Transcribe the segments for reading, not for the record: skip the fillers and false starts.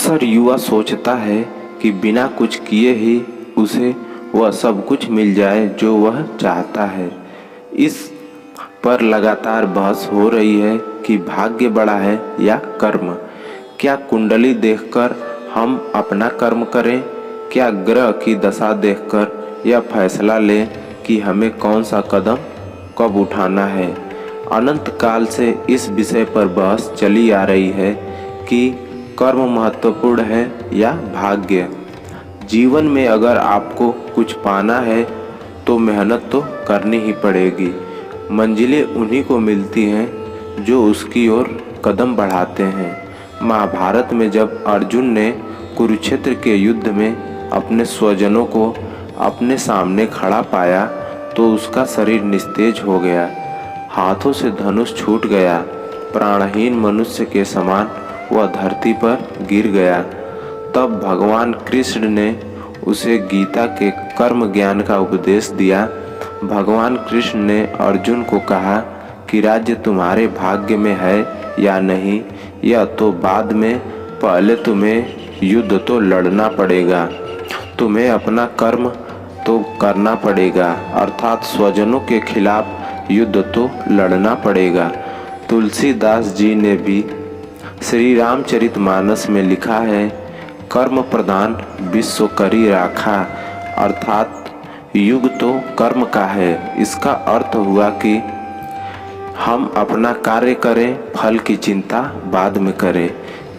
अक्सर युवा सोचता है कि बिना कुछ किए ही उसे वह सब कुछ मिल जाए जो वह चाहता है। इस पर लगातार बहस हो रही है कि भाग्य बड़ा है या कर्म। क्या कुंडली देखकर हम अपना कर्म करें? क्या ग्रह की दशा देखकर यह फैसला लें कि हमें कौन सा कदम कब उठाना है? अनंत काल से इस विषय पर बहस चली आ रही है कि कर्म महत्वपूर्ण है या भाग्य। जीवन में अगर आपको कुछ पाना है तो मेहनत तो करनी ही पड़ेगी। मंजिलें उन्हीं को मिलती हैं जो उसकी ओर कदम बढ़ाते हैं। महाभारत में जब अर्जुन ने कुरुक्षेत्र के युद्ध में अपने स्वजनों को अपने सामने खड़ा पाया तो उसका शरीर निस्तेज हो गया, हाथों से धनुष छूट गया, प्राणहीन मनुष्य के समान वह धरती पर गिर गया। तब भगवान कृष्ण ने उसे गीता के कर्म ज्ञान का उपदेश दिया। भगवान कृष्ण ने अर्जुन को कहा कि राज्य तुम्हारे भाग्य में है या नहीं यह तो बाद में, पहले तुम्हें युद्ध तो लड़ना पड़ेगा, तुम्हें अपना कर्म तो करना पड़ेगा, अर्थात स्वजनों के खिलाफ युद्ध तो लड़ना पड़ेगा। तुलसीदास जी ने भी श्री रामचरितमानस में लिखा है, कर्म प्रधान विश्व करी राखा, अर्थात युग तो कर्म का है। इसका अर्थ हुआ कि हम अपना कार्य करें, फल की चिंता बाद में करें।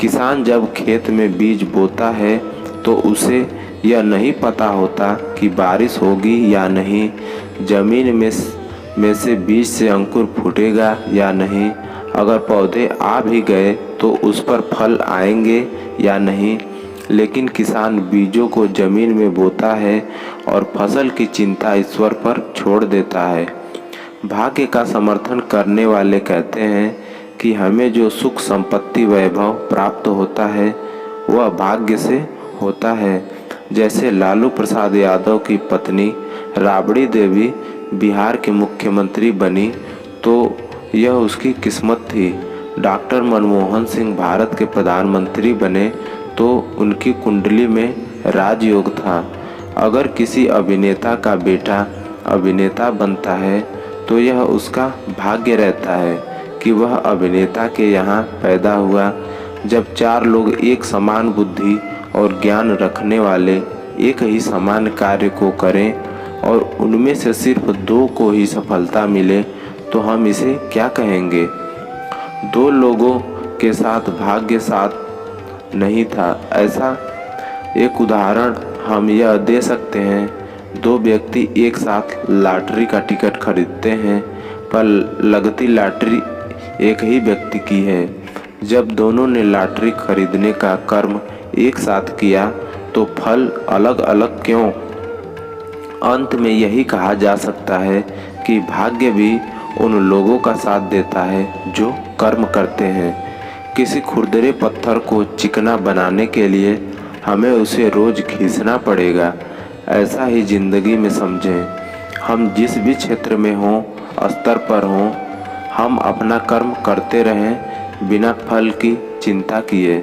किसान जब खेत में बीज बोता है तो उसे यह नहीं पता होता कि बारिश होगी या नहीं, जमीन में से बीज से अंकुर फूटेगा या नहीं, अगर पौधे आ भी गए तो उस पर फल आएंगे या नहीं। लेकिन किसान बीजों को जमीन में बोता है और फसल की चिंता ईश्वर पर छोड़ देता है। भाग्य का समर्थन करने वाले कहते हैं कि हमें जो सुख संपत्ति वैभव प्राप्त होता है वह भाग्य से होता है। जैसे लालू प्रसाद यादव की पत्नी राबड़ी देवी बिहार के मुख्यमंत्री बनी तो यह उसकी किस्मत थी। डॉक्टर मनमोहन सिंह भारत के प्रधानमंत्री बने तो उनकी कुंडली में राजयोग था। अगर किसी अभिनेता का बेटा अभिनेता बनता है तो यह उसका भाग्य रहता है कि वह अभिनेता के यहाँ पैदा हुआ। जब चार लोग एक समान बुद्धि और ज्ञान रखने वाले एक ही समान कार्य को करें और उनमें से सिर्फ दो को ही सफलता मिले तो हम इसे क्या कहेंगे? दो लोगों के साथ भाग्य साथ नहीं था। ऐसा एक उदाहरण हम यह दे सकते हैं, दो व्यक्ति एक साथ लॉटरी का टिकट खरीदते हैं पर लगती लॉटरी एक ही व्यक्ति की है। जब दोनों ने लॉटरी खरीदने का कर्म एक साथ किया तो फल अलग अलग क्यों? अंत में यही कहा जा सकता है कि भाग्य भी उन लोगों का साथ देता है जो कर्म करते हैं। किसी खुरदरे पत्थर को चिकना बनाने के लिए हमें उसे रोज खींचना पड़ेगा। ऐसा ही जिंदगी में समझें, हम जिस भी क्षेत्र में हों, स्तर पर हों, हम अपना कर्म करते रहें बिना फल की चिंता किए।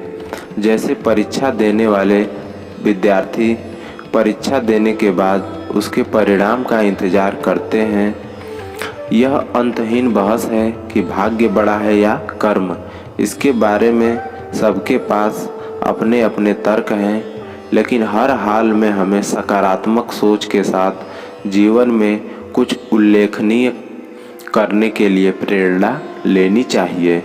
जैसे परीक्षा देने वाले विद्यार्थी परीक्षा देने के बाद उसके परिणाम का इंतजार करते हैं। यह अंतहीन बहस है कि भाग्य बड़ा है या कर्म। इसके बारे में सबके पास अपने अपने तर्क हैं, लेकिन हर हाल में हमें सकारात्मक सोच के साथ जीवन में कुछ उल्लेखनीय करने के लिए प्रेरणा लेनी चाहिए।